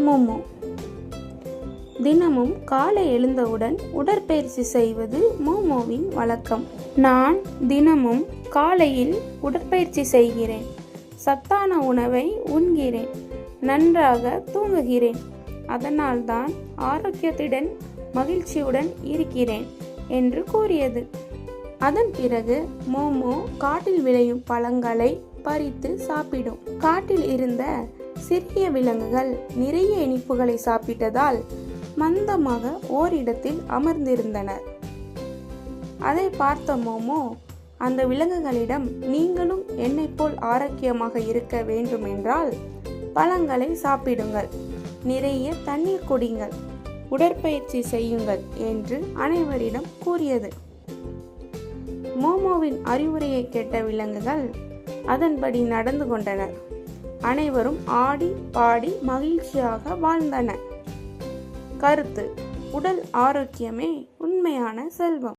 மோமோ. தினமும் காலை எழுந்தவுடன் உடற்பயிற்சி செய்வது மோமோவின் வழக்கம். நான் தினமும் காலையில் உடற்பயிற்சி செய்கிறேன், சத்தான உணவை உண்கிறேன், நன்றாக தூங்குகிறேன். அதனால்தான் ஆரோக்கியத்துடன் மகிழ்ச்சியுடன் இருக்கிறேன் என்று கூறியது. அதன் பிறகு மோமோ காட்டில் விளையும் பழங்களை பறித்து சாப்பிடும். காட்டில் இருந்த சிறிய விலங்குகள் நிறைய இனிப்புகளை சாப்பிட்டதால் மந்தமாக ஓரிடத்தில் அமர்ந்திருந்தனர். அதை பார்த்த மோமோ அந்த விலங்குகளிடம், நீங்களும் என்னை போல் ஆரோக்கியமாக இருக்க வேண்டுமென்றால் பழங்களை சாப்பிடுங்கள், நிறைய தண்ணீர் குடிங்கள், உடற்பயிற்சி செய்யுங்கள் என்று அனைவரிடம் கூறியது. மோமோவின் அறிவுரையை கேட்ட விலங்குகள் அதன்படி நடந்து கொண்டனர். அனைவரும் ஆடி பாடி மகிழ்ச்சியாக வாழ்ந்தனர். கருத்து: உடல் ஆரோக்கியமே உண்மையான செல்வம்.